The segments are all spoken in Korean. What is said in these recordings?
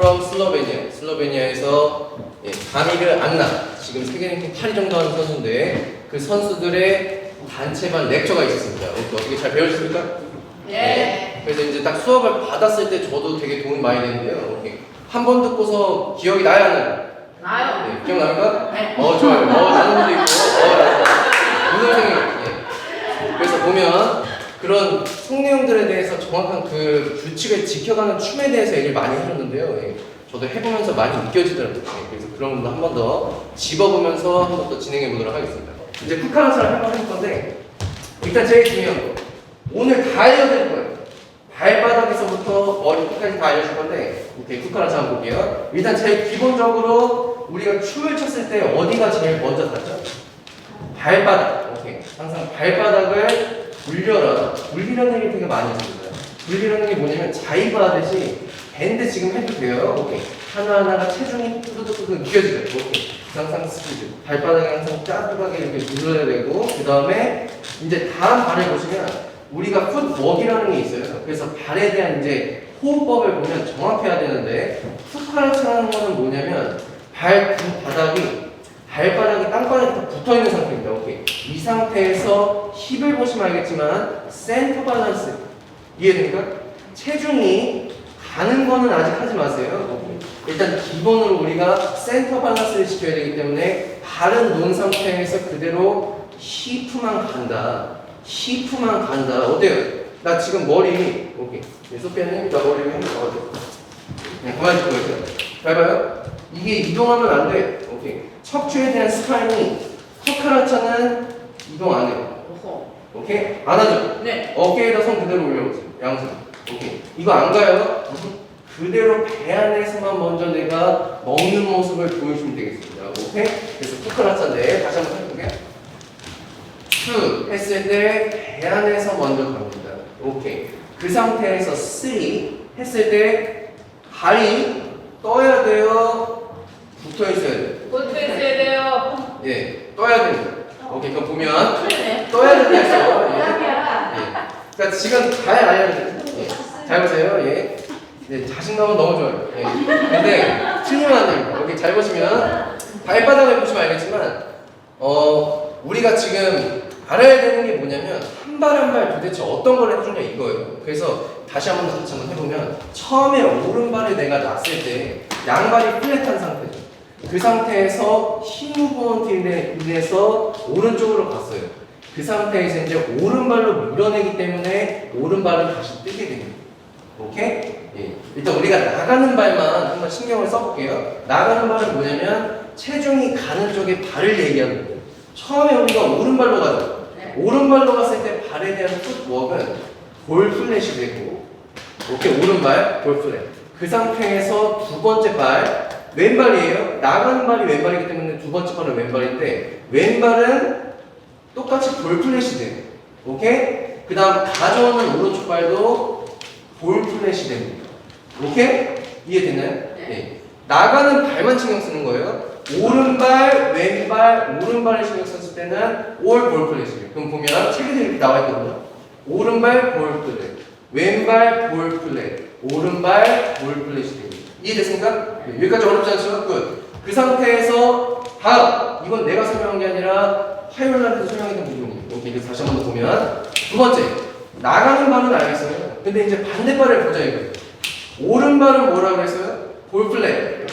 from 슬로베니아. 슬로베니아에서 가미르 안나. 지금 세계 랭킹 8위 정도 하는 선수인데 그 선수들의 단체반 렉처가 있었습니다. 어떻게 잘 배우셨습니까? 네. 그래서 이제 딱 수업을 받았을 때 저도 되게 도움이 많이 되는데요. 한 번 듣고서 기억이 나야 하나요? 나요. 네, 기억납니까? 네. 좋아요. 나는 분도 있고, 무슨 생각이 그래서 보면 그런 속 내용들에 대해서 정확한 그 규칙을 지켜가는 춤에 대해서 얘기를 많이 해줬는데요. 저도 해보면서 많이 느껴지더라고요. 그래서 그런 부분 한 번 더 집어보면서 한 번 더 진행해 보도록 하겠습니다. 이제 쿠카라차를 한번 해볼 건데, 일단 제일 중요한 거. 오늘 다 알려드릴 거예요. 발바닥에서부터 머리 끝까지 다 알려줄 건데, 오케이, 쿠카라차 한번 볼게요. 일단 제일 기본적으로 우리가 춤을 췄을 때 어디가 제일 먼저 닿죠? 발바닥. 오케이. 항상 발바닥을 굴려라. 굴리라는 얘기 되게 많이 있습니다. 굴리라는 게 뭐냐면 자이브 하듯이 밴드 지금 해도 돼요. 오케이. 하나하나가 체중이 뚜두두두 느껴지죠. 오케이. 항상 스피드. 발바닥에 항상 따뜻하게 이렇게 눌러야 되고, 그 다음에 이제 다음 발을 보시면 우리가 풋워크라는 게 있어요. 그래서 발에 대한 이제 호흡법을 보면 정확해야 되는데, 푸카라차라는 거는 뭐냐면 발바닥이 땅바닥에 다 붙어있는 상태입니다. 오케이. 이 상태에서 힙을 보시면 알겠지만 센터 밸런스 이해됩니까? 체중이 가는 거는 아직 하지 마세요. 오케이. 일단 기본으로 우리가 센터 밸런스를 지켜야 되기 때문에 발은 놓은 상태에서 그대로 힙만 간다. 힙만 간다. 어때요? 나 지금 머리 오케이. 소피아님 나 머리 어때요? 가만히 있고 있어요. 잘 봐요. 이게 이동하면 안 돼. 오케이. 척추에 대한 스파인이 쿠카라차는 이동 안 해요. 오케이? 안 하죠? 네. 어깨에다 손 그대로 올려보세요. 양손. 오케이. 이거 안 가요? 그대로 배 안에서만 먼저 내가 먹는 모습을 보여주면 되겠습니다. 오케이? 그래서 쿠카라차인데 다시 한번 해볼게요. 투 했을 때 배 안에서 먼저 갑니다. 오케이. 그 상태에서 쓰리 했을 때 발이 떠야 돼요? 붙어 있어야 돼요? 붙어 있어야 돼요. 예, 떠야 됩니다. 오케이, 그럼 보면 그러네. 떠야 된다 했어. 그러니까 지금 잘 알려드려요. 잘 보세요. 예. 네, 자신감은 너무 좋아요. 예. 근데 틀리면 안 됩니다. 여기 잘 보시면 발바닥을 보시면 알겠지만 우리가 지금 알아야 되는 게 뭐냐면 한 발 한 발 도대체 어떤 걸 해주냐 이거예요. 그래서 다시 한번 해보면 처음에 오른발을 내가 놨을 때 양발이 플랫한 상태죠. 그 상태에서 힘 무브먼트에 인해서 오른쪽으로 갔어요. 그 상태에서 이제 오른발로 밀어내기 때문에 오른발은 다시 뜨게 됩니다. 오케이? 예. 일단 우리가 나가는 발만 한번 신경을 써볼게요. 나가는 발은 뭐냐면 체중이 가는 쪽에 발을 얘기하는 거예요. 처음에 우리가 오른발로 가죠. 오른발로 갔을 때 발에 대한 풋워크는 볼 플랫이 되고, 오케이, 오른발 볼 플랫. 그 상태에서 두 번째 발 왼발이에요. 나가는 발이 왼발이기 때문에 두 번째 발은 왼발인데 왼발은 똑같이 볼 플랫이 돼요. 오케이? 그 다음 가져오는 오른쪽 발도 볼 플랫이 됩니다. 오케이? 이해됐나요? 네. 나가는 발만 신경 쓰는 거예요. 오른발, 왼발, 오른발을 신경 썼을 때는 올 볼 플랫이에요. 그럼 보면 책에도 이렇게 나와 있거든요. 오른발 볼 플랫, 왼발 볼 플랫, 오른발 볼 플랫이 됩니다. 이해됐습니까? 네. 여기까지 어렵지 않죠? 끝. 그 상태에서 다음, 이건 내가 설명한 게 아니라 화요일날에도 설명했던 부분이에요. 오케이, 그래서 다시 한번 더 보면 두 번째, 나가는 발은 알겠어요. 근데 이제 반대발을 보자 이거예요. 오른발은 뭐라 그랬어요? 볼 플랫.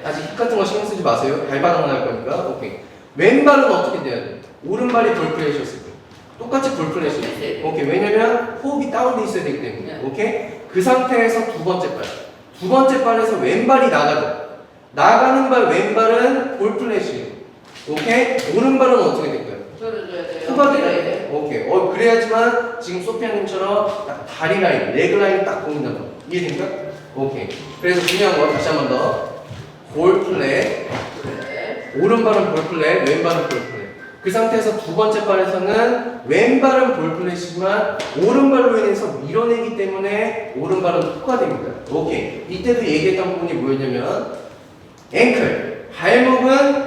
아직 힙 같은 거 신경 쓰지 마세요. 발바닥만 할 거니까. 오케이. 왼발은 어떻게 돼야 돼? 오른발이 볼 플랫이었을 때. 똑같이 볼 플랫이에요. 오케이. 왜냐면 호흡이 다운돼 있어야 되기 때문에. 오케이. 그 상태에서 두 번째 발. 두 번째 발에서 왼발이 나가죠. 나가는 발 왼발은 볼 플랫이에요. 오케이. 오른발은 어떻게 될까요? 들어줘야 돼요. 후바디 라인. 오케이. 그래야지만 지금 소피아님처럼 딱 다리 라인, 레그 라인 딱 보인단 말이에요. 이해됩니까? 오케이. 그래서 중요한 거 다시 한 번 더. 볼 플랫. 오른발은 볼 플랫, 왼발은 볼 플랫. 그 상태에서 두 번째 발에서는 왼발은 볼 플랫이지만 오른발로 인해서 밀어내기 때문에 오른발은 훅가 됩니다. 오케이. 이때도 얘기했던 부분이 뭐였냐면 앵클. 발목은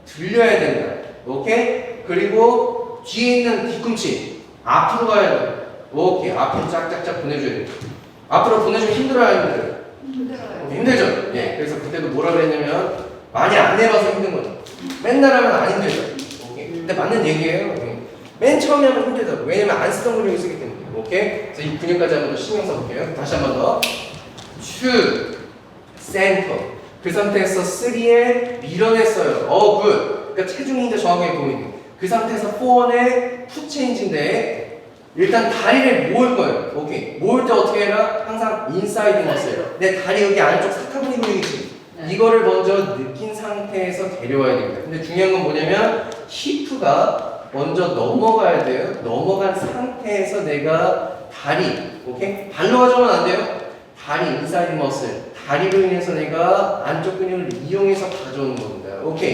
들려야 된다. 오케이. 그리고 뒤에 있는 뒤꿈치 앞으로 가야 돼. 오케이. 앞으로 쫙쫙쫙 보내줘야 돼. 앞으로 보내주면 힘들어요, 힘들어요? 힘들죠? 예. 그때도 뭐라 그랬냐면 많이 안 해봐서 힘든 거죠. 맨날 하면 안 힘들죠. 오케이. 근데 맞는 얘기예요. 맨 처음에 하면 힘들다고. 왜냐면 안 쓰던 근육을 쓰기 때문에. 오케이. 그래서 이 근육까지 한번 더 신경 써볼게요. 다시 한번 더. 추, 센터. 그 상태에서 3에 밀어냈어요. 굿. 그러니까 체중이 이제 정확하게 보이네. 그 상태에서 4에 풋체인지인데 일단 다리를 모을 거예요. 오케이. 모을 때 어떻게 해라? 항상 인사이드 머슬. 내 다리 여기 안쪽 사타구니 근육이지. 이거를 먼저 느낀 상태에서 데려와야 됩니다. 근데 중요한 건 뭐냐면 히프가 먼저 넘어가야 돼요. 넘어간 상태에서 내가 다리, 오케이? 발로 가져오면 안 돼요. 다리 인사이드 머슬. 다리로 인해서 내가 안쪽 근육을 이용해서 가져오는 겁니다. 오케이.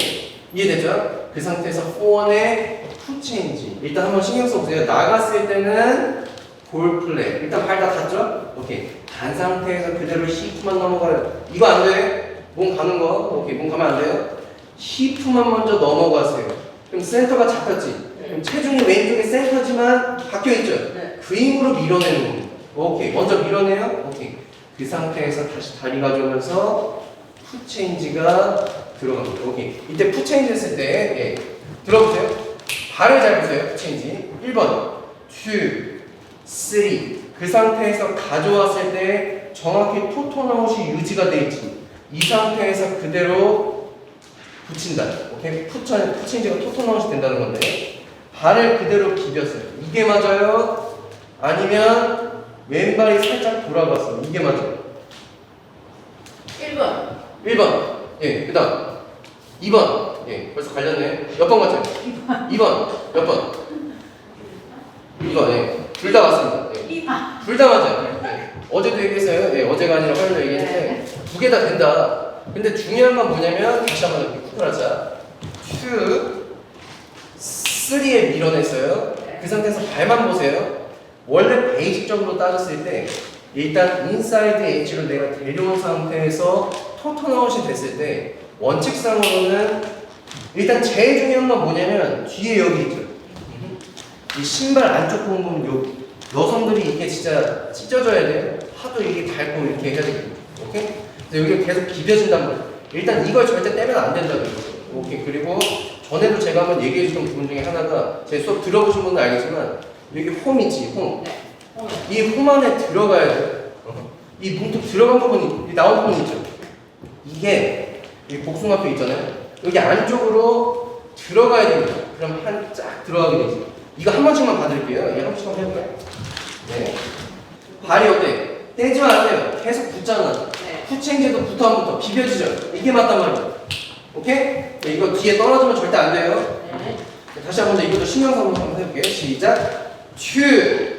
이해되죠? 그 상태에서 4원의 풋체인지. 일단 한번 신경 써보세요. 나갔을 때는 볼 플랫. 일단 발 다 닿죠? 오케이. 단 상태에서 그대로 히프만 넘어가요. 이거 안 돼. 몸 가는 거. 오케이. 몸 가면 안 돼요. 히프만 먼저 넘어가세요. 그럼 센터가 잡혔지? 그럼 체중이 왼쪽에 센터지만 박혀있죠? 그 힘으로 밀어내는 겁니다. 오케이. 먼저 밀어내요. 오케이. 그 상태에서 다시 다리 가져오면서 풋체인지가 들어갑니다. 오케이. 이때 풋체인지 했을 때, 들어보세요. 발을 잘 보세요. 풋체인지. 1번, 2, 3. 그 상태에서 가져왔을 때 정확히 토토나웃이 유지가 되어 있지. 이 상태에서 그대로 붙인다. 오케이? 풋체인지가 토토나웃이 된다는 건데, 발을 그대로 비볐어요. 이게 맞아요? 아니면 왼발이 살짝 돌아갔어요. 이게 맞아요. 1번. 1번. 예, 그 다음. 2번. 예, 벌써 갈렸네. 몇 번 같아요? 2번. 몇 번? 2번. 예. 둘 다 맞습니다. 예. 둘 다 맞아요. 예. 어제도 얘기했어요. 예, 어제가 아니라 화요일에 얘기했는데, 두 개 다 된다. 근데 중요한 건 뭐냐면, 다시 한번 이렇게 구분하자. 2, 3에 밀어냈어요. 그 상태에서 발만 보세요. 원래 베이직적으로 따졌을 때 일단 인사이드 엣지로 내가 데려온 상태에서 토토나웃이 됐을 때 원칙상으로는 일단 제일 중요한 건 뭐냐면 뒤에 여기 있죠. 이 신발 안쪽 부분 요 여성들이 이게 진짜 찢어져야 돼요. 하도 이게 닳고 이렇게 해야 되거든요. 오케이? 그래서 여기가 계속 비벼진단 말이에요. 일단 이걸 절대 떼면 안 된다는 거죠. 오케이. 그리고 전에도 제가 한번 얘기해 주던 부분 중에 하나가 제 수업 들어보신 분은 알겠지만 여기 홈 있지, 홈. 이 홈 안에 들어가야 돼. 이 문득 들어간 부분이, 나온 부분 있죠. 이게 이 복숭아뼈 있잖아요. 여기 안쪽으로 들어가야 됩니다. 그럼 한 쫙 들어가게 되지. 이거 한 번씩만 봐드릴게요. 한 번씩만 해볼까요? 네. 발이 어때? 떼지만 안 돼요. 계속 붙잖아. 풋체인지도 붙어 안 붙어. 비벼지죠. 이게 맞단 말이에요. 오케이? 네, 이거 뒤에 떨어지면 절대 안 돼요. 다시 한번 이것도 신경 써서 한번 해볼게요. 시작. 2,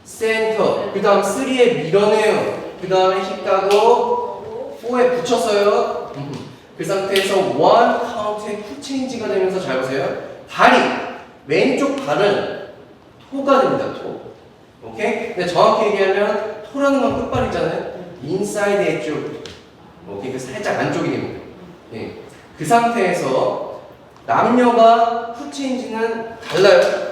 센터. 그 다음 3에 밀어내요. 그 다음에 힙 가고 4에 붙였어요. 그 상태에서 1 카운트의 풋체인지가 되면서 잘 보세요. 다리, 왼쪽 발은 토가 됩니다. 토. 오케이? 근데 정확히 얘기하면 토라는 건 끝발이잖아요. 인사이드 엣지. 오케이? 그 살짝 안쪽이 됩니다. 예. 그 상태에서 남녀가 풋체인지는 달라요.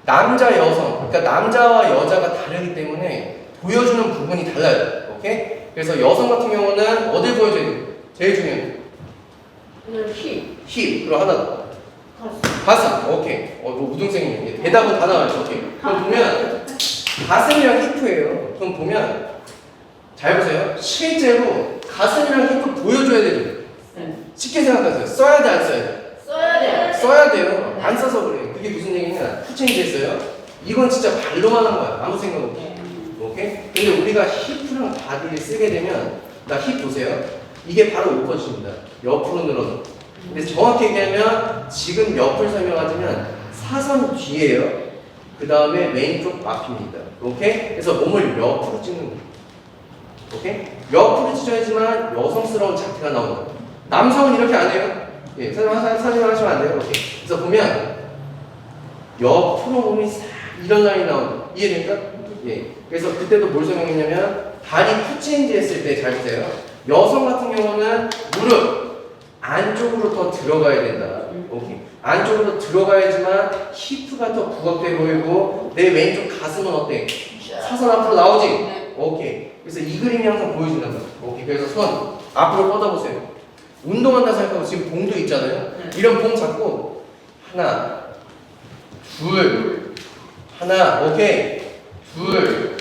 남자, 여성. 그러니까 남자와 여자가 다르기 때문에 보여주는 부분이 달라요. 오케이? 그래서 여성 같은 경우는 어딜 보여줘야 돼요? 제일 중요한 힙. 그리고 하나 더. 가슴. 오케이. 뭐 우등생이네. 대답은 다 나와요. 오케이. 그럼 보면 가슴이랑 히프예요. 그럼 보면 잘 보세요. 실제로 가슴이랑 히프 보여줘야 되죠. 쉽게 생각하세요. 써야 돼, 안 써야 돼? 써야 돼요. 써야 돼요. 안 써서 그래요. 그게 무슨 얘기냐? 풋체인지 했어요. 이건 진짜 발로만 한 거야. 아무 생각 없이. 오케이? 근데 우리가 힙이랑 바디를 쓰게 되면, 나 힙 보세요. 이게 바로 오퍼집니다. 옆으로 늘어서. 근데 정확히 얘기하면, 지금 옆을 설명하자면, 사선 뒤에요. 그 다음에 왼쪽 앞입니다. 오케이? 그래서 몸을 옆으로 찍는 거예요. 오케이? 옆으로 찢어야지만 여성스러운 자태가 나온다. 남성은 이렇게 안 해요. 예, 설명하시면 안 돼요. 오케이. 그래서 보면 옆으로 몸이 싹 이런 라인이 나온다. 이해됩니까? 예. 그래서 그때도 뭘 설명했냐면 다리 풋체인지 했을 때 잘 보세요. 여성 같은 경우는 무릎 안쪽으로 더 들어가야 된다. 오케이. 안쪽으로 들어가야지만 히프가 더 부각돼 보이고 내 왼쪽 가슴은 어때? 사선 앞으로 나오지? 오케이. 그래서 이 그림이 항상 보여준단 말이에요. 오케이. 그래서 손 앞으로 뻗어보세요. 운동한다 생각하고 지금 봉도 있잖아요. 이런 봉 잡고 하나, 둘, 하나, 오케이. 둘,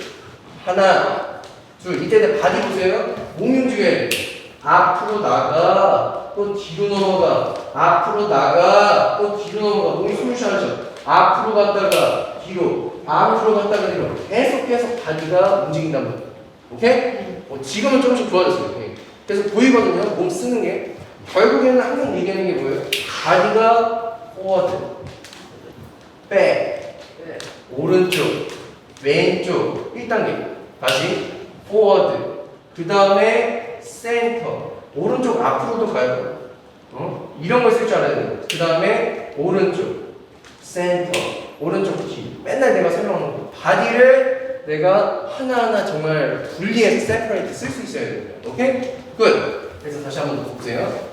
하나, 둘. 이때 바디 보세요. 몸이 움직여야 돼. 앞으로 나가, 또 뒤로 넘어가. 앞으로 나가, 또 뒤로 넘어가. 몸이 숨을 쉬어야죠. 앞으로 갔다가 뒤로, 앞으로 갔다가 뒤로. 계속해서 바디가 움직인단 말이에요. 오케이? 지금은 조금씩 좋아졌어요. 오케이. 그래서 보이거든요. 몸 쓰는 게. 결국에는 항상 얘기하는 게 뭐예요? 바디가 포워드, 백, 오른쪽, 왼쪽 1단계. 다시 포워드. 그 다음에 센터. 오른쪽 앞으로도 가요. 이런 걸 쓸 줄 알아야 돼요. 그 다음에 오른쪽, 센터, 오른쪽 뒤. 맨날 내가 설명하는 거. 바디를 내가 하나하나 정말 분리해서 세퍼레이트 쓸 수 있어야 돼요. 오케이? 굿. 그래서 다시 한번 보세요.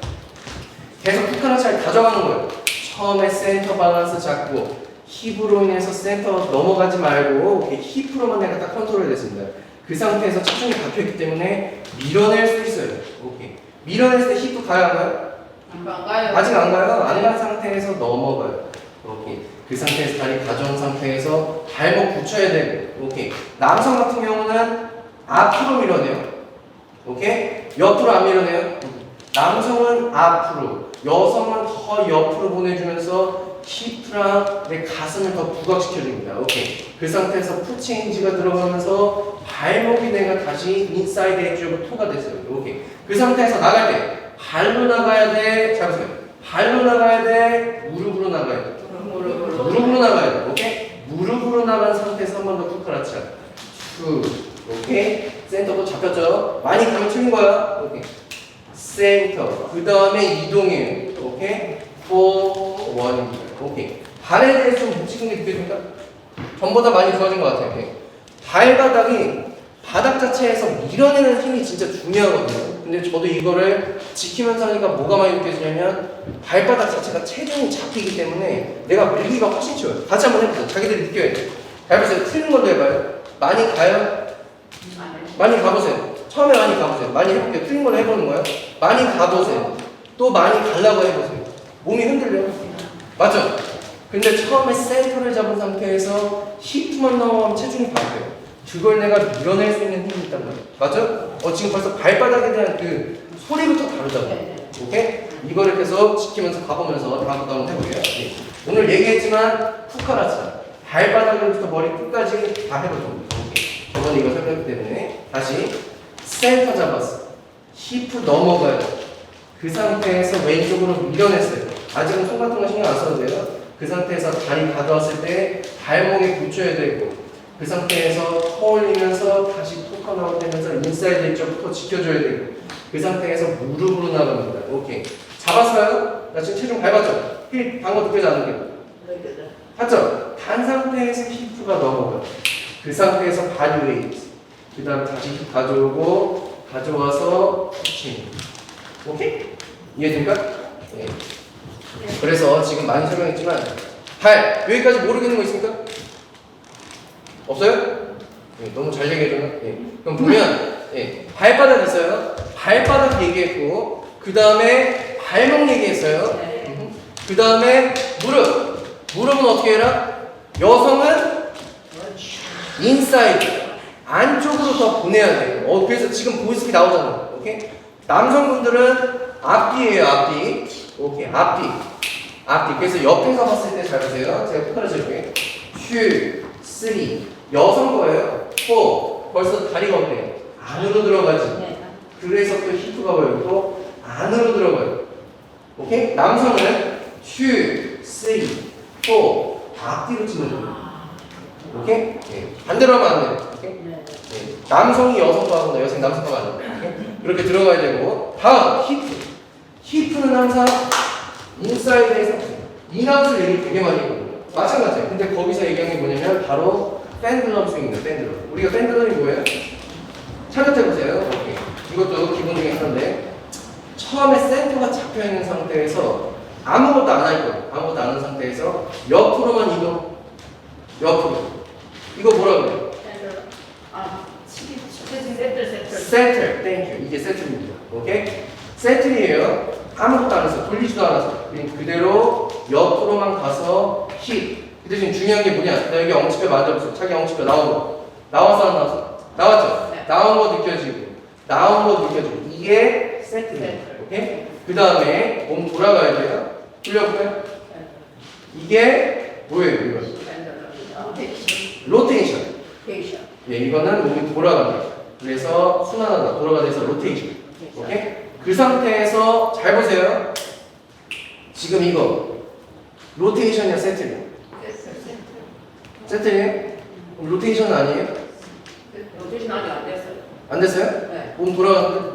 계속 훅 하나 잘 가져가는 거예요. 처음에 센터 밸런스 잡고 힙으로 인해서 센터 넘어가지 말고 힙으로만 내가 딱 컨트롤 됐습니다. 그 상태에서 체중이 박혀있기 때문에 밀어낼 수 있어요. 오케이. 밀어냈을 때 힙도 가요, 안 가요? 안 가요. 아직 안 가요. 안 간 상태에서 넘어가요. 오케이. 그 상태에서 다리 가져온 상태에서 발목 붙여야 되고. 오케이. 남성 같은 경우는 앞으로 밀어내요. 오케이. 옆으로 안 밀어내요. 남성은 앞으로, 여성은 더 옆으로 보내주면서 힙이랑 내 가슴을 더 부각시켜줍니다. 오케이. 그 상태에서 풋체인지가 들어가면서 발목이 내가 다시 인사이드 엣지로 토가 됐어요. 오케이. 그 상태에서 나갈 때 발로 나가야 돼. 잘 보세요. 발로 나가야 돼. 무릎으로 나가야 돼. 무릎으로 나가야 돼. 오케이. 무릎으로 나간 상태에서 한 번 더 푸카라차. 투. 오케이. 센터도 잡혔죠. 많이 가면 틀린 거야. 오케이. 센터. 그 다음에 이동해요. 오케이. 4, 1입니다. 오케이. 발에 대해서 좀 묵직한 게 느껴집니까? 전보다 많이 좋아진 것 같아요. 오케이. 발바닥이 바닥 자체에서 밀어내는 힘이 진짜 중요하거든요. 근데 저도 이거를 지키면서 하니까 뭐가 많이 느껴지냐면 발바닥 자체가 체중이 잡히기 때문에 내가 밀기가 훨씬 쉬워요. 같이 한번 해보세요. 자기들이 느껴야 돼요. 잘 보세요. 틀린 걸로 해봐요. 많이 가요? 많이 가보세요. 처음에 많이 가보세요. 많이 해볼게요. 틀린 걸로 해보는 거예요. 많이 가보세요. 또 많이 가려고 해보세요. 몸이 흔들려요. 맞죠? 근데 처음에 센터를 잡은 상태에서 힙만 넘어가면 체중이 바뀌어요. 그걸 내가 밀어낼 수 있는 힘이 있단 말이에요. 맞죠? 지금 벌써 발바닥에 대한 그 소리부터 다르잖아요. 오케이? 이거를 계속 지키면서 가보면서 다음부터 한번 해볼게요. 네. 오늘 얘기했지만 푸카라차. 발바닥부터 머리 끝까지 다 해볼 겁니다. 오케이. 저번에 이거 설명했기 때문에 다시 센터 잡았어. 힙 넘어가요. 그 상태에서 왼쪽으로 밀어냈어요. 아직은 손 같은 거 신경 안 써도 돼요. 그 상태에서 다리 가져왔을 때 발목에 붙여야 되고 그 상태에서 터 올리면서 다시 토커 나오면서 인사이드 쪽부터 지켜줘야 되고 그 상태에서 무릎으로 나갑니다. 오케이. 잡았어요? 나 지금 체중 밟았죠? 힙 방어 느껴지 않는 게 봤죠? 단 상태에서 힙가 넘어가요. 그 상태에서 바디 웨이트 그 다음 다시 힙 가져오고 가져와서 푸칭. 오케이? 이해됩니까? 네. 그래서 지금 많이 설명했지만 발 여기까지 모르겠는 거 있습니까? 없어요? 네, 너무 잘 얘기해줬나? 네. 그럼 보면 발바닥 있어요. 발바닥 얘기했고 그 다음에 발목 얘기했어요. 그 다음에 무릎. 무릎은 어떻게 해라? 여성은 인사이드 안쪽으로 더 보내야 돼요. 그래서 지금 보이스피 나오잖아. 오케이? 남성분들은 앞뒤예요. 앞뒤. 오케이. 앞뒤. 그래서 옆에서 봤을 때 잘 보세요. 제가 포카를 줄게요. 2, 3. 여성 거예요. 4. 벌써 다리가 없네요. 안으로 들어가지. 그래서 또 히프가 보여요. 또 안으로 들어가요. 오케이? 남성은 2, 3, 4. 앞뒤로 치는 거예요. 오케이? 네. 반대로 하면 안 돼요. 오케이? 네. 남성이 여성 거 하거나 여성이 남성 거가 아니에요. 그렇게 들어가야 되고 다음 히프. 히프는 항상 인사이드에서 인아웃을 얘기 되게 많이 했거든요. 마찬가지예요. 근데 거기서 얘기한 게 뭐냐면 바로 펜들럼 스윙입니다. 펜들럼. 우리가 펜들럼이 뭐예요? 찾아해보세요. 오케이. 이것도 기본 중에 하나인데 처음에 센터가 잡혀있는 상태에서 아무것도 안 할 거예요. 아무것도 안 한 상태에서 옆으로만 이동. 옆으로. 이거 뭐라 그래요? 세틀, 땡큐. 이게 세틀입니다. 오케이? 세틀이에요. 아무것도 안 했어. 돌리지도 않았어. 그냥 그대로 옆으로만 가서 힙. 그 대신 중요한 게 뭐냐? 나 여기 엉치뼈 만져보세요. 자기 엉치뼈 나온 거. 나왔어, 안 나왔어? 나왔죠? 네. 나온 거 느껴지고, 나온 거 느껴지고. 이게 세틀입니다. 오케이? 그 다음에 몸 돌아가야 돼요. 돌려볼까요? 이게 뭐예요, 이거? 로테이션. 예, 이거는 몸이 돌아간다. 그래서 순환한다. 돌아가면서 로테이션. 오케이? 그 상태에서 잘 보세요. 지금 이거 로테이션이야, 세틀이야? 세틀이에요? 그럼 로테이션은 아니에요? 로테이션 아직 안 됐어요. 안 됐어요? 네. 몸 돌아갔는데?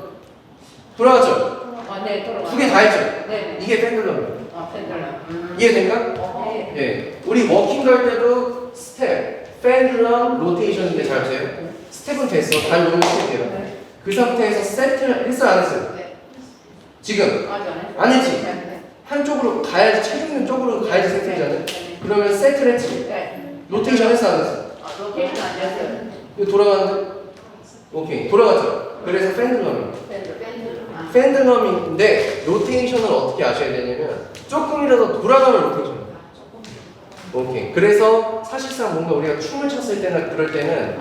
돌아갔죠? 네, 돌아가. 두 개 다 했죠? 네. 이게 펜들럼이에요. 펜들럼. 이해된가? 네. 예. 우리 워킹 갈 때도 스텝, 펜들럼, 로테이션인데 잘 보세요. 스텝은 됐어. 발 놓으면 스텝이에요. 네. 그 상태에서 세트를 했어요, 안 했어요? 네. 지금 아직 안 했어요. 안 했지? 네. 한쪽으로 가야지, 체중 있는 쪽으로 가야지 세트잖아요. 네. 그러면 세트를 했지? 네. 로테이션 했어, 안 했어? 로테이션 안 됐어요. 이거 돌아가는데? 오케이, 돌아갔죠? 그래서 펜들럼이에요. 펜들럼. 펜들럼인데 로테이션을 어떻게 아셔야 되냐면 조금이라도 돌아가면 로테이션. 오케이. 그래서 사실상 뭔가 우리가 춤을 췄을 때나 그럴 때는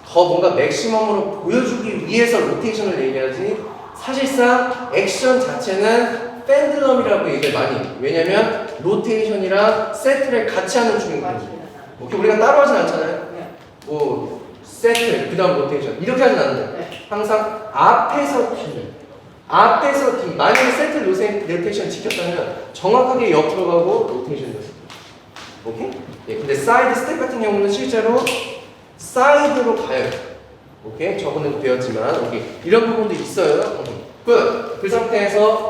더 뭔가 맥시멈으로 보여주기 위해서 로테이션을 얘기하지 사실상 액션 자체는 펜들럼이라고 얘기를 많이 해요. 왜냐면 로테이션이랑 세트를 같이 하는 춤이거든요. 오케이. 우리가 따로 하진 않잖아요. 네. 뭐 세트, 그 다음 로테이션 이렇게 하진 않는데 네. 항상 앞에서 뒤 앞에서 뒤 만약에 세트 로테이션 지켰다면 정확하게 옆으로 가고 로테이션이었어요. 오케이? 예, 근데 사이드 스텝 같은 경우는 실제로 사이드로 가요. 오케이? 저번에도 배웠지만 오케이. 이런 부분도 있어요. 끝! 그 상태에서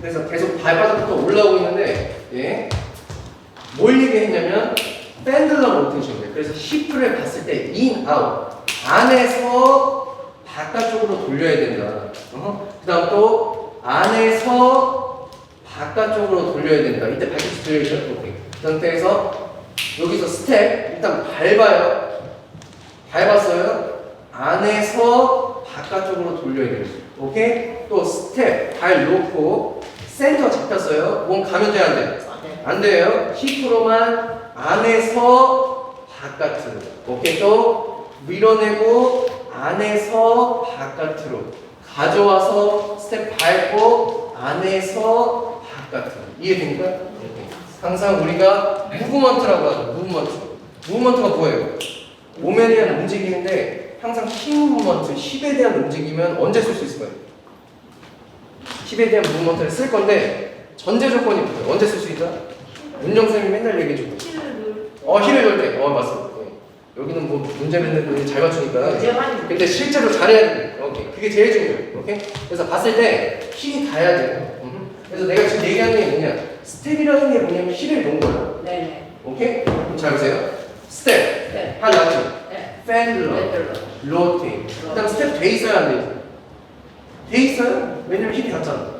그래서 계속 발바닥부터 올라오고 있는데 예. 뭘 얘기했냐면 펜들럼 로테이션이에요. 그래서 힙을 봤을 때 인, 아웃 안에서 바깥쪽으로 돌려야 된다. 그 다음 또 안에서 바깥쪽으로 돌려야 된다. 이때 발끝이 들려있죠? 오케이. 그 상태에서 여기서 스텝 일단 밟아요. 밟았어요. 안에서 바깥쪽으로 돌려야 돼요. 오케이? 또 스텝 발 놓고 센터 잡혔어요. 몸 가면 돼, 안 돼? 안 돼요. 힙으로만 안에서 바깥으로. 오케이? 또 밀어내고 안에서 바깥으로 가져와서 스텝 밟고 안에서 바깥으로. 이해됩니까? 오케이. 항상 우리가 무브먼트라고 하죠. 무브먼트. 무브먼트가 뭐예요? 몸에 대한 움직임인데 항상 힙 무브먼트, 힙에 대한 움직임은 언제 쓸 수 있을 거예요? 힙에 대한 무브먼트를 쓸 건데 전제 조건이 뭐예요? 언제 쓸 수 있다? 윤정쌤이 맨날 얘기해주고 힐을 넣을 때 맞습니다. 네. 여기는 뭐 문제 맺는 분이 잘 맞추니까 근데 실제로 잘해야 돼. 오케이. 그게 제일 중요해요. 오케이? 그래서 봤을 때 힐이 닿아야 돼요. 그래서 내가 지금 얘기하는 게 뭐냐 스텝이라는 게 뭐냐면 힐을 놓은 거예요. 네네. 오케이? 그럼 잘 보세요. 스텝 네. 한 라트 네. 펜들럼 로테이트 일단 스텝 돼 있어야 안 돼 있어요? 돼 있어요? 왜냐면 힙이 닿잖아.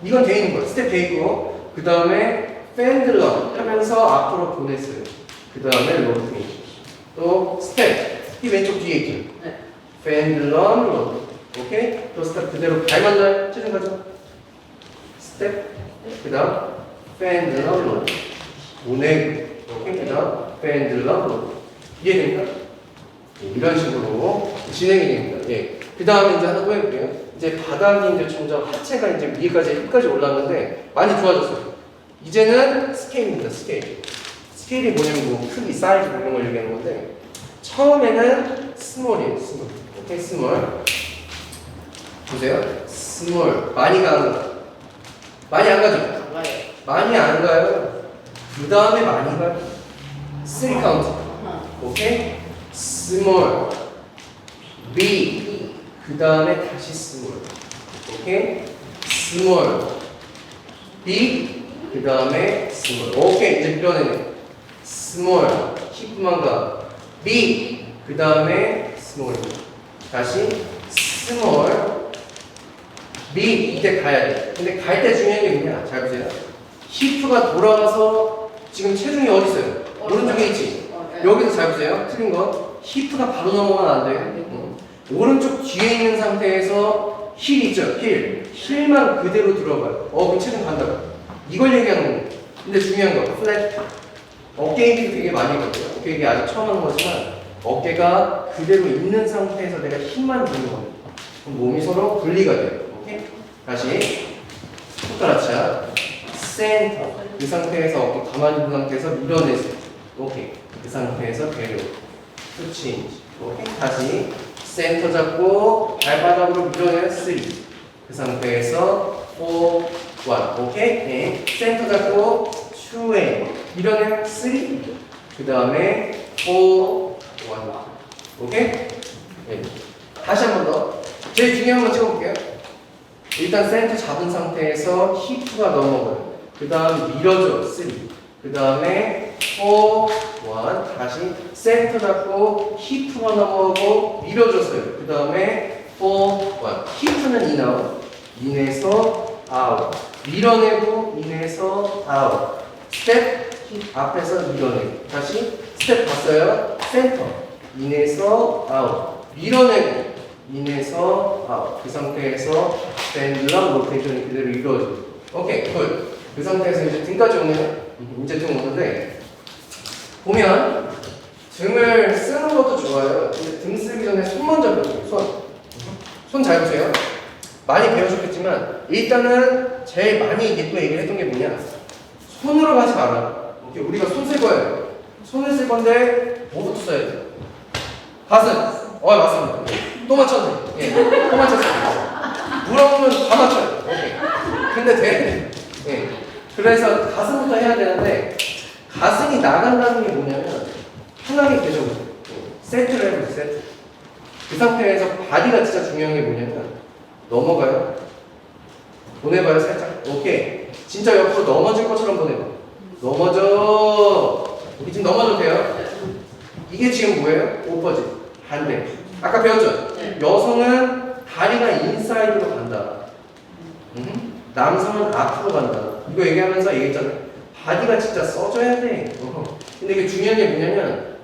이건 돼 있는 거야. 스텝 돼 있고 그 다음에 펜들럼 하면서 앞으로 보냈어요. 그 다음에 로테이트 또 스텝 이 왼쪽 뒤에 있죠. 네. 펜들럼 로테이트 오케이? 또 스텝 그대로 닮았나요? 체중 가죠? 스텝 그 다음 펜들럼 로테이트 보내고 오케이? 그 다음 펜들럼 로테이트 이해됩니까? 이런 식으로 진행이 됩니다. 예. 그 다음에 이제 하나 또 해볼게요. 이제 바닥이 이제 점점 하체가 이제 위에까지 끝까지 올라왔는데 많이 좋아졌어요. 이제는 스케일입니다. 스케일. 스케일이 뭐냐면 뭐 크기, 사이즈 이런 걸 얘기하는 건데 처음에는 스몰이에요. 스몰. 오케이, 스몰. 보세요. 스몰. 많이 가는 거. 많이 안 가죠? 많이 안 가요. 그 다음에 많이 가요. 3 카운트. 오케이? 스몰. B. 그 다음에 다시 스몰. 오케이? 스몰. B. 그 다음에 스몰. 오케이. 이제 밀어내네. 스몰. 힙만 가. B. 그 다음에 스몰. 다시 스몰. B. 이때 가야 돼. 근데 갈 때 중요한 게 뭐냐? 잘 보세요. 힙가 돌아가서 지금 체중이 어디 있어요? 오른쪽에 있지? 여기서 잘 보세요. 틀린 거. 힙가 바로 넘어가면 안 돼요. 오른쪽 뒤에 있는 상태에서 힐이죠. 힐만 그대로 들어가요. 그럼 체중 간다고. 이걸 얘기하는 거예요. 근데 중요한 거 플랫. 어깨 얘기도 되게 많이 했거든요. 어깨 얘기 아직 처음 하는 거지만 어깨가 그대로 있는 상태에서 내가 힘만 주는 겁니다. 그럼 몸이 서로 분리가 돼요. 오케이? 다시 손가락차 센터. 그 상태에서 어깨 가만히 있는 상태에서 밀어내세요. 오케이. 그 상태에서 배로 스치인지. 오케이. 다시 센터 잡고 발바닥으로 밀어내요. 3. 그 상태에서 4, 1. 오케이. 네. 센터 잡고 2에 밀어내요. 3. 그 다음에 4, 1. 오케이. 네. 다시 한 번 더. 제일 중요한 거 찍어볼게요. 일단 센터 잡은 상태에서 힙가 넘어가요. 그 다음 밀어줘. 3. 그 다음에 4, 1. 다시 센터 잡고 힙가 넘어가고 밀어줬어요. 그 다음에 4, 1. 힙는 인아웃. 인에서 아웃. 밀어내고 인에서 아웃. 스텝 힙 앞에서 밀어내고. 다시 스텝 봤어요. 센터. 인에서 아웃. 밀어내고. 인에서 아웃. 그 상태에서 펜들럼 로테이션이 그대로 이루어져요. 오케이, 굿. 그 상태에서 이제 등까지 오네요. 이제 등 오는데 보면 등을 쓰는 것도 좋아요. 근데 등 쓰기 전에 손 먼저 배워줘요. 손 잘 보세요. 많이 배우셨겠지만 일단은 제일 많이 이게 또 얘기를 했던 게 뭐냐, 손으로 가지 마라. 오케이, 우리가 손 쓸 거예요. 손을 쓸 건데 뭐부터 써야 돼요? 가슴. 맞습니다. 또 맞췄네. 예, 또 맞췄어요. 물어보면 다 맞춰요. 오케이. 근데 돼. 예. 그래서 가슴부터 해야 되는데 가슴이 나간다는 게 뭐냐면 편하게 계셔보세요. 세트를 해보세요. 세트. 그 상태에서 바디가 진짜 중요한 게 뭐냐면 넘어가요. 보내봐요. 살짝. 오케이. 진짜 옆으로 넘어질 것처럼 보내봐. 넘어져. 우리 지금 넘어져도 돼요? 이게 지금 뭐예요? 오퍼지. 반대. 아까 배웠죠? 여성은 다리가 인사이드로 간다. 남성은 앞으로 간다. 이거 얘기하면서 얘기했잖아요. 바디가 진짜 써줘야 돼. 근데 이게 중요한 게 뭐냐면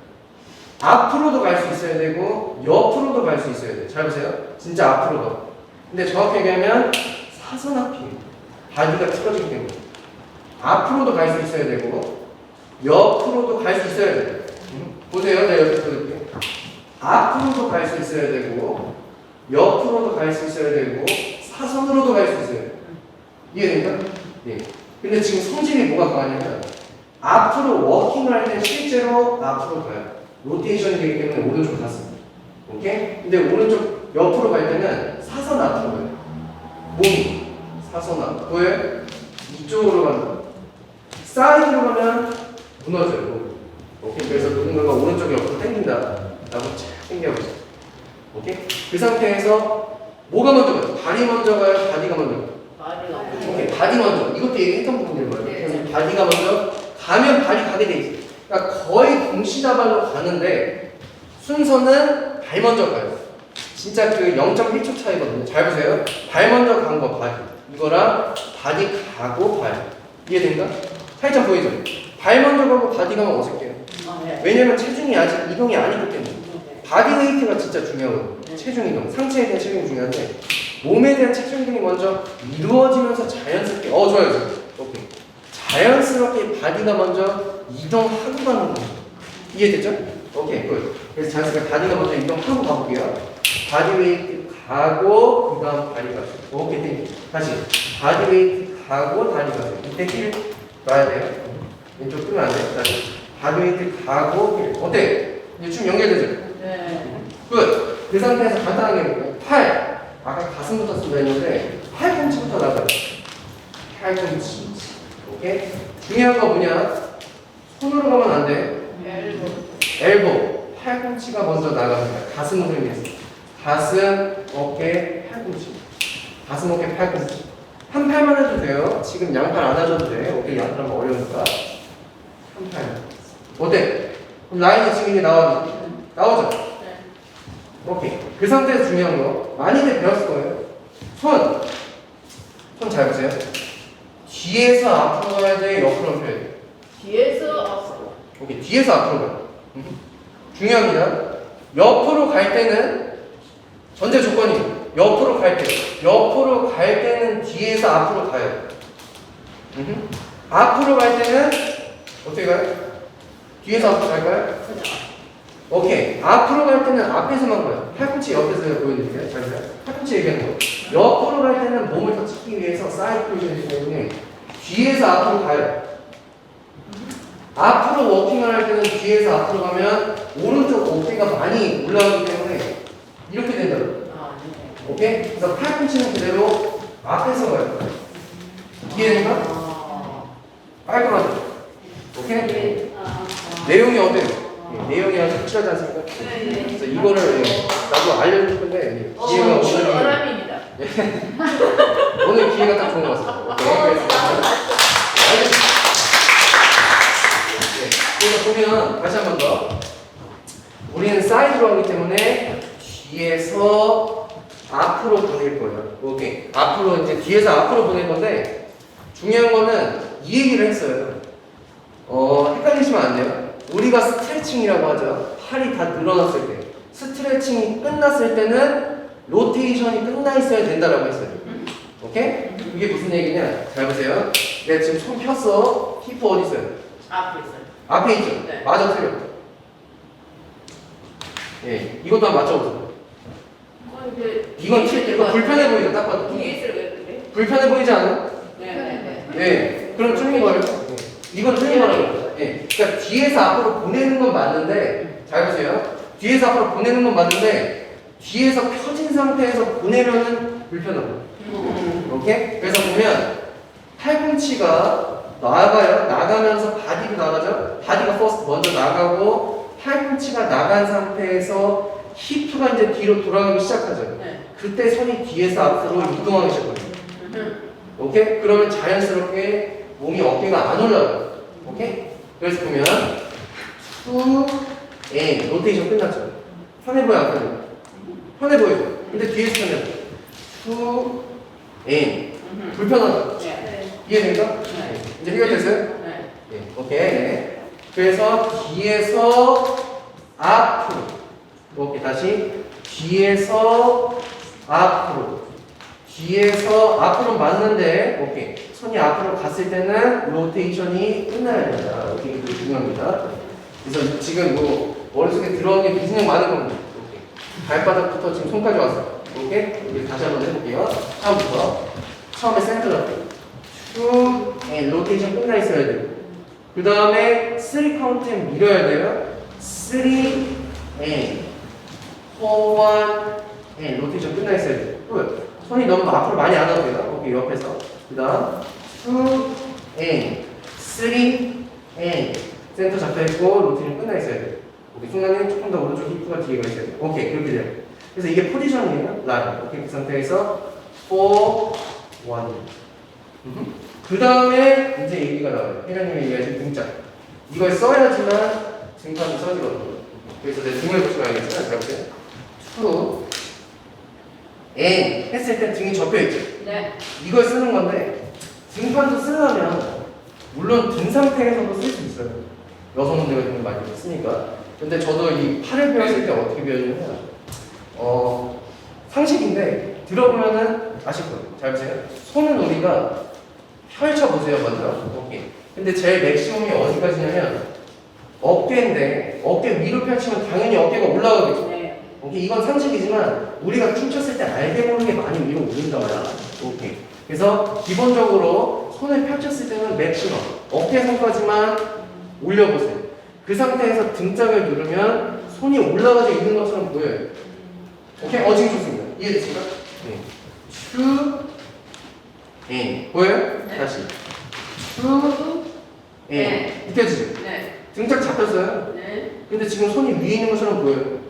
앞으로도 갈 수 있어야 되고 옆으로도 갈 수 있어야 돼. 잘 보세요. 진짜 앞으로 가. 근데 정확히 얘기하면 사선 앞이에요. 바디가 틀어지기 때문에 앞으로도 갈 수 있어야 되고 옆으로도 갈 수 있어야 돼요. 보세요. 내가 옆에 보여드릴게요. 앞으로도 갈 수 있어야 되고 옆으로도 갈 수 있어야 되고 사선으로도 갈 수 있어요. 이해됩니까? 예. 근데 지금 성질이 뭐가 강하냐면 앞으로 워킹을 할 때 실제로 앞으로 가요. 로테이션이 되기 때문에 오른쪽 가슴. 오케이? 근데 오른쪽 옆으로 갈 때는 사선 앞으로 가요. 몸이 사선 앞. 보여요? 이쪽으로 간다. 사이드로 가면 무너져요. 몸이. 오케이? 그래서 누군가가 오른쪽 옆으로 당긴다 라고 착 당겨보세요. 오케이? 그 상태에서 뭐가 먼저 가요? 발이 먼저 가요? 바디가 먼저 가요? 오케이, 바디 먼저. 이것도 얘기했던 부분일 거예요. 그래서 바디가 먼저 가면 발이 가게 돼 있어요. 그러니까 거의 동시다발로 가는데 순서는 발 먼저 가요. 진짜 그 0.1초 차이거든요. 잘 보세요. 발 먼저 간 거 바디. 이거랑 바디 가고 발. 이해된가? 살짝 보이죠? 발 먼저 가고 바디 가면 어색해요. 왜냐면 체중이 아직 이동이 아니기 때문에. 바디 웨이트가 진짜 중요하거든요. 체중 이동. 상체에 대한 체중이 중요한데 몸에 대한 체중 이동이 먼저 이루어지면서 자연스럽게 좋아요. 오케이. 자연스럽게 바디가 먼저 이동하고 가는 거예요. 이해됐죠? 오케이, 굿. 그래서 자연스럽게 바디가 먼저 이동하고 가볼게요. 바디 웨이트 가고 그 다음 다리 가세요. 오케이, 땡큐. 다시 바디 웨이트 가고 다리 가세요. 이때 힐 놔야 돼요. 왼쪽 끄면 안 돼요. 다시 바디 웨이트 가고 힐. 어때? 이제 춤 연결되죠? 네. 굿. 그 상태에서 간단하게 해볼게요. 팔. 아까 가슴부터 쓴다 했는데 팔꿈치부터 나가요. 팔꿈치. 오케이? 중요한 거 뭐냐? 손으로 가면 안 돼. 엘보. 팔꿈치가 먼저 나갑니다. 가슴으로 인해서. 가슴, 어깨, 팔꿈치. 가슴, 어깨, 팔꿈치. 한 팔만 해도 돼요. 지금 양팔 안 하셔도 돼. 어깨 양팔 하면 어려우니까. 한 팔. 어때? 그럼 라인이 지금 이제 나오죠? 오케이. 그 상태에서 중요한 거 많이들 배웠을 거예요. 손 잘 보세요. 뒤에서 앞으로 가야 돼, 옆으로 가야 돼. 뒤에서 앞으로. 오케이. 뒤에서 앞으로 가요. 중요합니다. 옆으로 갈 때는 전제 조건이 옆으로 갈 때, 옆으로 갈 때는 뒤에서 앞으로 가요. 앞으로 갈 때는 어떻게 가요? 뒤에서 앞으로 갈까요? 오케이. 앞으로 갈 때는 앞에서만 가요. 팔꿈치 옆에서 보여드릴게요. 잘 보세요. 팔꿈치 얘기하는 거. 옆으로 갈 때는 몸을 더 찍기 위해서 사이드 포지션이기 때문에 뒤에서 앞으로 가요. 앞으로 워킹을 할 때는 뒤에서 앞으로 가면 오른쪽 어깨가 많이 올라가기 때문에 이렇게 된다고. 아, 네. 오케이? 그래서 팔꿈치는 그대로 앞에서 가요. 이해된가? 깔끔하죠? 오케이? 내용이 어때요? 내용이 아주 확실하지 않습니까? 그래서 이거를 나도 알려줄 건데 기회가 어람입니다. 오늘 기회가 딱 좋은 것 같습니다. 그래서 보면 다시 한 번 더 우리는 사이드로 하기 때문에 뒤에서 앞으로 보낼 거예요. 오케이. 앞으로 이제 뒤에서 앞으로 보낼 건데 중요한 거는 이 얘기를 했어요. 헷갈리시면 안 돼요. 우리가 스트레칭이라고 하죠. 팔이 다 늘어났을 때 스트레칭이 끝났을 때는 로테이션이 끝나 있어야 된다라고 했어요. 오케이? 이게 무슨 얘기냐? 잘 보세요. 내가 지금 손 폈어. 히프 어디 있어요? 앞에 있어요. 앞에 있죠? 네. 맞아, 틀려. 예, 이것도 한번 맞춰보세요. 이거 불편해 보이죠? 딱 봐도. 뒤에 있어요, 왜 그래? 불편해 보이지 않아요? 네. 네. 그럼 틀린 거예요. 네. 이건 틀린 거라고. 예. 그러니까 뒤에서 앞으로 보내는 건 맞는데, 잘 보세요. 뒤에서 앞으로 보내는 건 맞는데, 뒤에서 펴진 상태에서 보내면은 불편하고. 오케이? 그래서 보면, 팔꿈치가 나가요. 나가면서 바디도 나가죠. 바디가 퍼스트 먼저 나가고, 팔꿈치가 나간 상태에서 히프가 이제 뒤로 돌아가기 시작하죠. 네. 그때 손이 뒤에서 앞으로 이동하기 시작합니다. 오케이? 그러면 자연스럽게 몸이 어깨가 안 올라가요. 오케이? 그래서 보면 투, 앤 로테이션 끝났죠. 편해 보여 안 편해 보여? 편해 보이죠? 근데 뒤에서 편해 보여. 투, 앤 불편하죠? 네. 이해됩니까? 네. 이제 해결됐어요? 네. 네. 오케이. 네. 그래서 뒤에서 앞으로 오케이 다시 뒤에서 앞으로 뒤에서 앞으로 맞는데 오케이 손이 앞으로 갔을 때는 로테이션이 끝나야 된다. 오케이 이거 중요합니다. 그래서 지금 뭐 머릿속에 들어온 게 굉장히 많은 겁니다. 오케이 발바닥부터 지금 손까지 왔어요. 오케이 우리 다시 한번 해볼게요. 처음부터 처음에 센터 잡고 쭉 로테이션 끝나 있어야 돼요. 그 다음에 3 카운트에 밀어야 돼요. 3 and 4, 1 로테이션 끝나 있어야 돼요. 굿. 손이 너무 앞으로 많이 안 와도 돼요. 오케이 옆에서. 그 다음 2 and 3 and 센터 잡혀있고 로테이션 끝나 있어야 돼요. 오케이 중간에 조금 더 오른쪽 히프가 뒤에가 있어야 돼요. 오케이 그렇게 돼요. 그래서 이게 포지션이에요. 라인. 오케이 그 상태에서 4, 1 그 다음에 이제 얘기가 나와요. 회장님이 얘기하신 등짝. 이걸 써야지만 등판이 써지거든요. 그래서 내 등을 붙이고 가야겠지만 잘 보세요. 투, 앤 했을 때 등이 접혀있죠. 네. 이걸 쓰는 건데 등판도 쓰려면 물론 등 상태에서도 쓸 수 있어요. 여성분들 같은 거 많이 쓰니까. 근데 저도 이 팔을 배웠을 때 어떻게 배웠냐면 상식인데 들어보면은 아실 거예요. 잘 보세요. 손은 우리가 펼쳐보세요 먼저. 오케이. 근데 제일 맥시멈이 어디까지냐면 어깨인데 어깨 위로 펼치면 당연히 어깨가 올라가겠죠. 네. 오케이. 이건 상식이지만 우리가 춤췄을 때 알게 모르게 많이 위로 올린단 말이야. 오케이. 그래서 기본적으로 손을 펼쳤을 때는 맥시멈 어깨선까지만 올려보세요. 그 상태에서 등짝을 누르면 손이 올라가져 있는 것처럼 보여요. 오케이? 지금 좋습니다. 이해됐습니까? 네. 추 앤 보여요? 네. 다시 추 앤 느껴지죠? 네. 등짝 잡혔어요? 네. 근데 지금 손이 위에 있는 것처럼 보여요.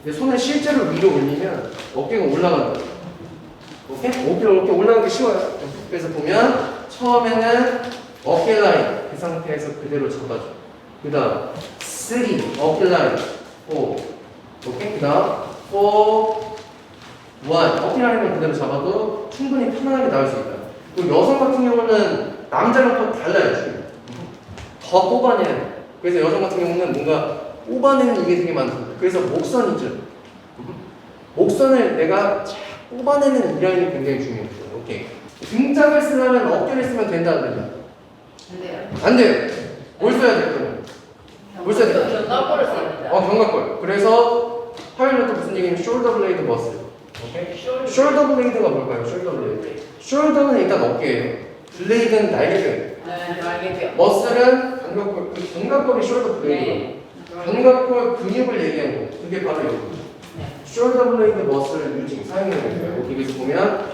근데 손을 실제로 위로 올리면 어깨가 올라간다. 오케이? 어깨 올라가기 쉬워요. 그래서 보면 처음에는 어깨 라인 그 상태에서 그대로 잡아줘. 그 다음 3 어깨 라인 4 오케이? 그 다음 4 1 어깨 라인을 그대로 잡아도 충분히 편안하게 나올 수 있다. 그리고 여성 같은 경우는 남자랑 또 달라요. 지금. 더 뽑아내야 돼. 그래서 여성 같은 경우는 뭔가 뽑아내는 이게 되게 많습니다. 그래서 목선 있죠. 목선을 내가 쫙 뽑아내는 이 라인이 굉장히 중요해요. 오케이. 등짝을 쓰려면 어깨를 쓰면 된다 안 된다? 안 돼요. 안 돼요. 뭘 써야 돼요? 그러면? 뭘 써야 돼요? 견갑골을 씁니다. 견갑골. 그래서 화요일부터 무슨 얘기냐면 숄더 블레이드 머슬. 오케이? 숄더 블레이드가 뭘까요? 숄더 블레이드. 숄더는 일단 어깨예요. 블레이드는 날개뼈예요. 네, 알겠고요. 머슬은 견갑골. 그 견갑골이 숄더 블레이드예요. 네. 견갑골 근육을 얘기하는 거예요. 그게 바로 여기. 네. 숄더 블레이드 머슬 유징 사용하는 거예요. 여기서 보면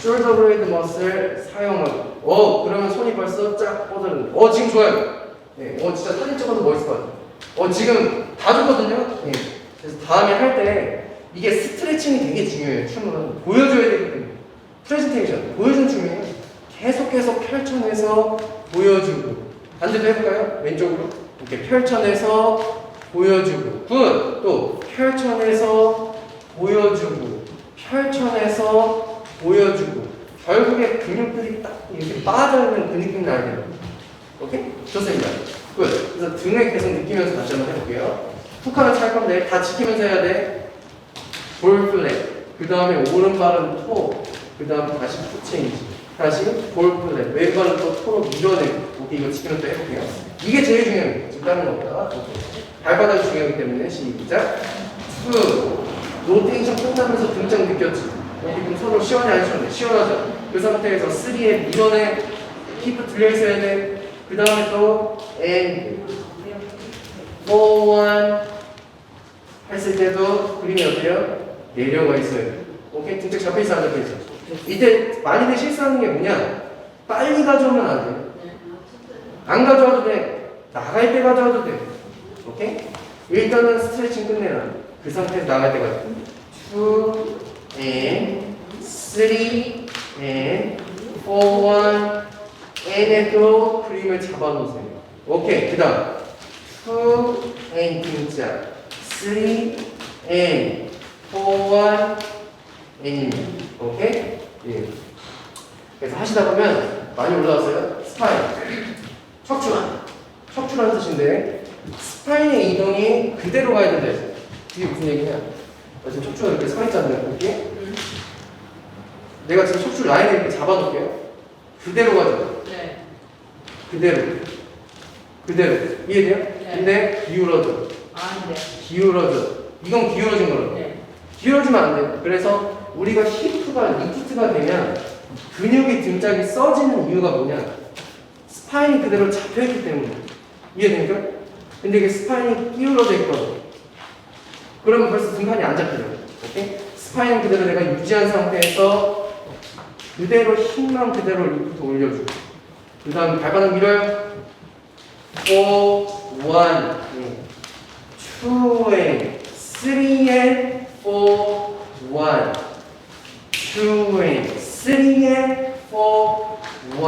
숄더 블레이드 머슬 사용하고. 그러면 손이 벌써 쫙 뻗어있는. 지금 좋아요. 네. 진짜 사진 찍어도 멋있을 것 같아요. 지금 다 좋거든요. 네. 그래서 다음에 할 때 이게 스트레칭이 되게 중요해요. 춤은 보여줘야 되기 때문에. 프레젠테이션 보여주는 춤이에요. 계속 펼쳐내서 보여주고. 반대도 해볼까요? 왼쪽으로 이렇게 펼쳐내서 보여주고. 굿. 또 펼쳐내서 보여주고. 펼쳐내서 보여주고. 결국에 근육들이 딱 이렇게 빠져있는 그 느낌 나야 돼요. 오케이? 좋습니다. 굿. 그래서 등을 계속 느끼면서 다시 한번 해볼게요. 훅 하나 찰 건데 다 지키면서 해야 돼. 볼 플랫. 그 다음에 오른발은 토. 그 다음 다시 푸 체인지. 다시 볼 플랫. 왼발은 또 토로 밀어내고. 오케이. 이거 지키면서 해볼게요. 이게 제일 중요합니다. 지금 다른 것보다. 발바닥이 중요하기 때문에 시작. 투. 로테이션 끝나면서 등짝 느꼈지. 여기 그럼 서로 시원해 안 시원해? 시원하죠? 그 상태에서 3에 밀어내. 힙 들려있어야 돼. 그 다음에 또 and 4, 1 했을 때도 그림이 어때요? 내려가 있어요. 오케이? 등짝 잡혀있어 안 잡혀있어? 이때 많이들 실수하는 게 뭐냐? 빨리 가져오면 안 돼요. 안 가져와도 돼. 나갈 때 가져와도 돼. 오케이? 일단은 스트레칭 끝내라. 그 상태에서 나갈 때까지 2 and 3 and 4, 1 N에도 그림을 잡아놓으세요. 오케이. 그 다음 2 and 등짝 3 and 4, 1 N입니다. 오케이? 예. 그래서 하시다 보면 많이 올라왔어요. 스파인 척추라는 뜻인데 스파인의 이동이 그대로 가야 된다 했어요. 이게 무슨 얘기냐? 지금 척추가 이렇게 서 있잖아요. 볼게. 내가 지금 척추 라인을 이렇게 잡아놓을게요. 그대로 가죠. 네. 그대로 이해돼요? 네. 근데 기울어져. 네. 기울어져. 이건 기울어진 거라고. 네. 기울어지면 안 돼요. 그래서 우리가 리프트가 되면 근육이 등짝이 써지는 이유가 뭐냐? 스파인이 그대로 잡혀있기 때문에. 이해됩니까? 근데 이게 스파인이 기울어져 있거든. 그러면 벌써 등판이 안 잡히죠. 오케이? 스파인은 그대로 내가 유지한 상태에서 그대로 힘만 그대로 리프트 올려주고. 그 다음 발바닥 밀어요. 4, 1, 2 and 3 and 4, 1, 2 and 3 and 4, 1,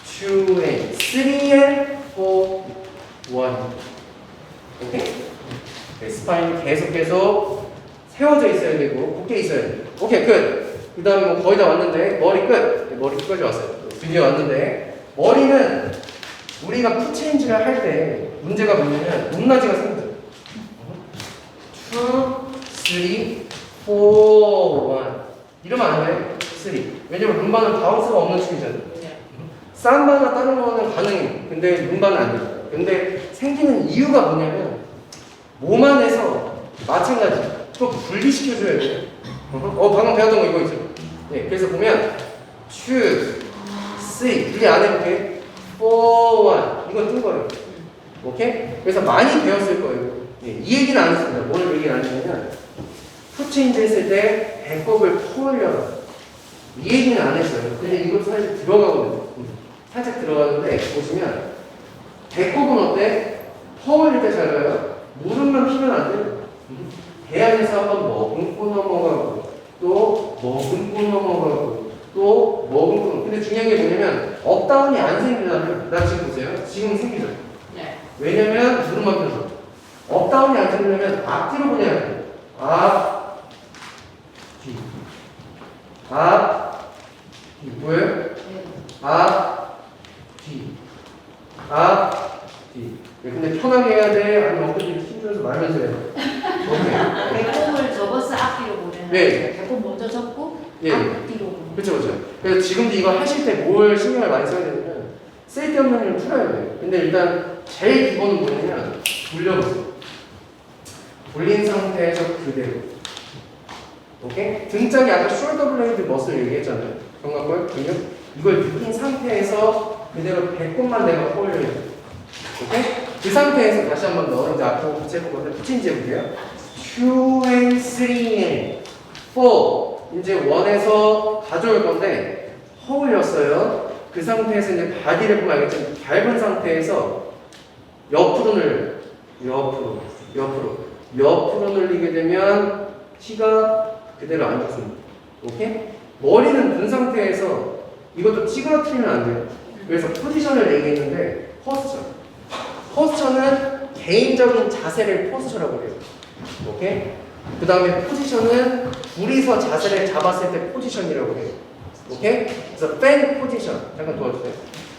2 and 3 and 4, 1. 오케이? 네, 스파인이 계속 세워져 있어야 되고 굳게 있어야 돼요. 오케이, 끝. 그 다음에 뭐 거의 다 왔는데 머리 끝. 네, 머리 끝까지 왔어요. 드디어 왔는데 머리는 우리가 푸체인지를 할 때 문제가 뭐냐면 높낮이가 생겨요. 2, 3, 4, 1 이러면 안 돼요. 3. 왜냐면 룸바는 바운스가 없는 춤이잖아요. 삼바나 다른 거는 가능해요. 근데 룸바는 안 돼요. 근데 생기는 이유가 뭐냐면 몸 안에서 마찬가지 또 분리시켜줘야 돼요. 방금 배웠던 거 이거 있죠. 네, 그래서 보면 2, 3 분리 안 해볼게. 4, 1 이건 뜬 거예요. 오케이? 그래서 많이 배웠을 거예요. 네, 이 얘기는 안 했습니다. 뭘 얘기를 안 했냐면 푸체인지 했을 때 배꼽을 퍼올려라. 이 얘기는 안 했어요. 근데 이것도 사실 들어가거든요. 살짝 들어가는데 보시면 배꼽은 어때? 퍼올릴 때 잘 가요. 무릎만 피면 안 돼요. 배 안에서 한번 머금고 넘어가고 또 머금고 넘어가고 또 머금고. 근데 중요한 게 뭐냐면 업다운이 안 생기려면 나 지금 보세요. 지금 생기죠. 네. 왜냐면 무릎만 펴서 업다운이 안 생기려면 앞뒤로 보내야 돼요. 앞, 뒤, 앞, 뒤. 보여요? 앞, 뒤, 앞, 뒤. 근데 편하게 해야 돼? 아니면 엊그제 힘들어서 말면서 해야 돼? 오케이. 배꼽을 접어 러버스 앞뒤로 보내는 네. 배꼽 먼저 접고 예. 앞뒤로 보내는 그렇죠, 그렇죠. 그래서 지금도 이거 하실 때 뭘 신경을 많이 써야 되냐면 쓸데없는 일을 풀어야 돼요. 근데 일단 제일 기본은 뭐냐면 돌려보세요. 돌린 상태에서 그대로. 오케이? 등짝이 아까 숄더 블레이드 머슬 얘기했잖아요. 견갑골 근육. 이걸 느낀 상태에서 그대로 배꼽만 내가 홀려야 돼요. 오케이? 그 상태에서 다시 한 번 더 이제 앞으로 같이 해보거든요. 붙인지 해볼게요. 2 and 3 and 4. 이제 원에서 가져올 건데 허울렸어요. 그 상태에서 이제 바디를 보면 알겠지만 밟은 상태에서 옆으로 늘려요. 옆으로 늘리게 되면 키가 그대로 안 죽습니다. 오케이? 머리는 든 상태에서 이것도 찌그러뜨리면 안 돼요. 그래서 포지션을 얘기했는데 포스처는 개인적인 자세를 포스처라고 해요. 오케이? 그 다음에 포지션은 둘이서 자세를 잡았을 때 포지션이라고 해요. 오케이? 그래서 팬 포지션. 잠깐 도와주세요.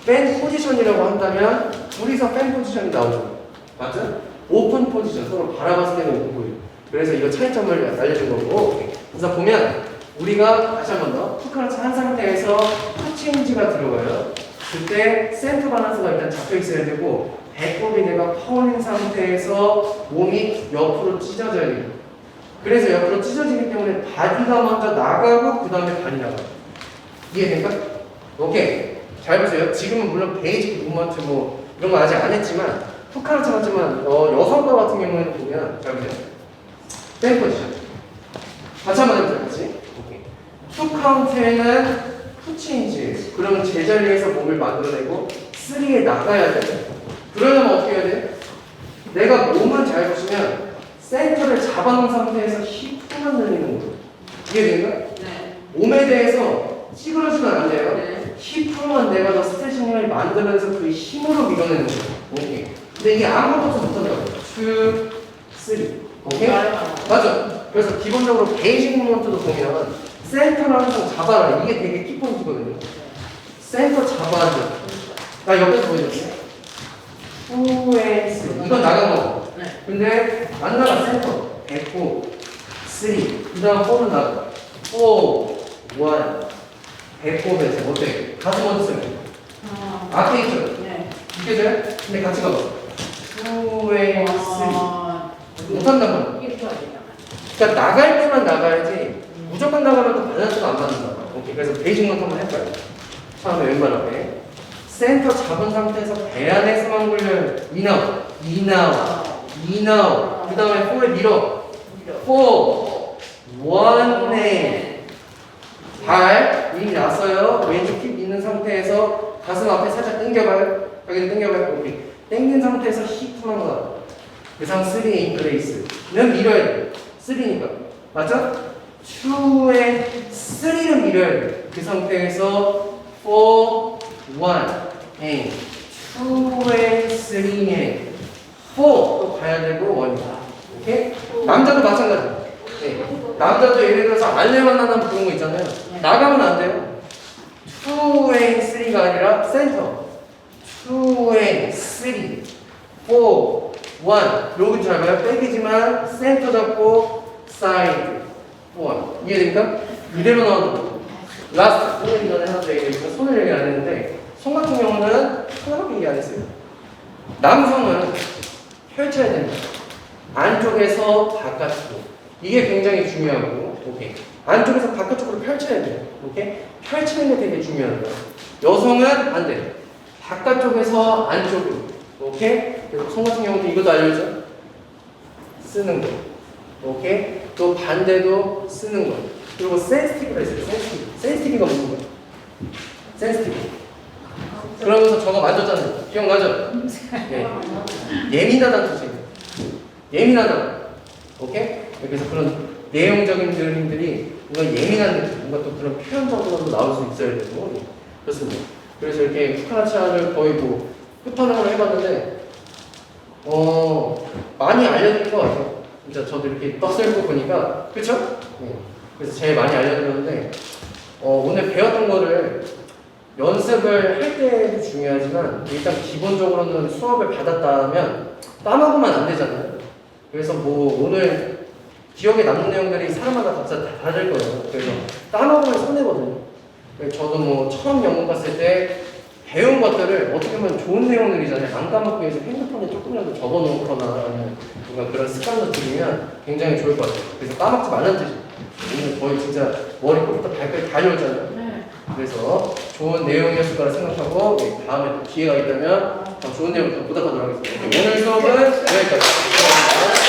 팬 포지션이라고 한다면 둘이서 팬 포지션이 나오죠. 맞죠? 오픈 포지션. 서로 바라봤을 때는 오픈 포지션. 그래서 이거 차이점을 알려준 거고. 오케이. 그래서 보면 우리가 다시 한 번 더 푸카라치 한 상태에서 푸치인지가 들어가요. 그때 센터 바란스가 일단 잡혀 있어야 되고 배꼽이 내가 퍼올린 상태에서 몸이 옆으로 찢어져야 돼요. 그래서 옆으로 찢어지기 때문에 바디가 먼저 나가고 그 다음에 발이 나가요. 이해됩니까? 오케이. 잘 보세요. 지금은 물론 베이직 무브먼트 뭐 이런 거 아직 안 했지만 푸카라치 같지만 여성과 같은 경우에는 보면 잘 보세요. 백 포지션. 같이 한번 해보세요. 같이. 오케이. 투 카운트에는 푸치인지 그러면 제자리에서 몸을 만들어내고 3에 나가야 돼요. 그러려면 어떻게 해야 돼? 내가 몸을 잘 보시면 센터를 잡아놓은 상태에서 힙만 늘리는 거예요. 이해됩니까? 네. 몸에 대해서 찌그러지면 안 돼요. 네. 힙으로만 내가 더 스트레칭을 만들면서 그 힘으로 밀어내는 거예요. 오케이. 근데 이게 아무것도 못한다고요. 2, 3. 오케이? 맞아. 그래서 기본적으로 베이직 모먼트도 보면 센터를 항상 잡아라. 이게 되게 키포인트거든요. 센터 잡아줘. 나 옆에서 보여줄게. 2 and 3. 이건 나간 거. 네. 근데 안 나가 센터. 배꼽 3. 그 다음 4는 나가. 4, 1. 배꼽에서 어때? 가슴 어디 있어요? 앞에 있죠? 네. 느껴져요? 근데 같이 가봐. 2 and 3. 못한단 말이야. 이렇게 해야 되잖아. 그러니까 나갈 때만 나가야지 무조건 나가면 또 밸런스가 안 맞는다. 오케이. 그래서 베이직만 한번 해볼까요? 처음에 왼발 앞에 센터 잡은 상태에서 배 안에서만 굴려요. 이나우, 그 다음에 4에 밀어. 4, 1, 네. 발 이미 났어요. 왼쪽 힙 있는 상태에서 가슴 앞에 살짝 당겨봐요. 여기 당겨봐요. 오케이. 당긴 상태에서 힙만 가. 그 상황 3 인플레이스는 밀어야 돼. 3니까. 맞죠? 2에 3는 밀어야 돼. 그 상태에서 4, 1, and 2에 3에 4 또 가야 되고 1이다. 오케이? 남자도 마찬가지. 네. 남자도 예를 들어서 알레만 나가면 그런 거 있잖아요. 나가면 안 돼요. 2에 3가 아니라 센터. 2에 3, 4, 1. 여기 잘 봐요. 백이지만 센터 잡고 사이드 1. 이해됩니까? 이대로 나오는 거. 라스트. 손을 이전에 하나 얘기했고 손을 얘기 안 했는데 손 같은 경우는 하나밖에 얘기 안 했어요. 남성은 펼쳐야 됩니다. 안쪽에서 바깥으로. 이게 굉장히 중요하고, 오케이. 안쪽에서 바깥쪽으로 펼쳐야 돼요. 오케이? 펼치는 게 되게 중요한 거예요. 여성은 안 돼. 바깥쪽에서 안쪽으로. 오케이? 그래서 손 같은 경우도 이것도 알려줘. 쓰는 거. 오케이? 또 반대도 쓰는 거. 그리고 센스티브가 있어요. 센스티브가 무슨 거야? 센스티브. 그러면서 저거 만졌잖아요. 기억나죠? 네. 예민하다는 뜻이에요. 예민하다. 오케이? 그래서 그런 내용적인 그림들이 뭔가 예민한 느낌, 뭔가 또 그런 표현적으로도 나올 수 있어야 되고 그렇습니다. 그래서 이렇게 푸카라차를 거의 뭐 끝판왕을 해봤는데 많이 알려드린 것 같아요. 진짜 저도 이렇게 떴을고 보니까 그쵸? 네. 그래서 제일 많이 알려드렸는데 오늘 배웠던 거를 연습을 할 때도 중요하지만 일단 기본적으로는 수업을 받았다면 따먹으면 안 되잖아요. 그래서 뭐 오늘 기억에 남는 내용들이 사람마다 각자 다 다를 거예요. 그래서 까먹으면 손해거든요. 그래서 저도 뭐 처음 영국 갔을 때 배운 것들을 어떻게 보면 좋은 내용들이잖아요. 안 까먹기 위해서 핸드폰에 조금이라도 적어놓거나 뭔가 그런 습관도 들이면 굉장히 좋을 것 같아요. 그래서 까먹지 말라는 뜻이에요. 오늘 거의 진짜 머리부터 발까지 다 열었잖아요. 네. 그래서 좋은 내용이었을 거라 생각하고 다음에 또 기회가 있다면 더 좋은 내용을 더 부탁하도록 하겠습니다. 오늘 수업은 여기까지.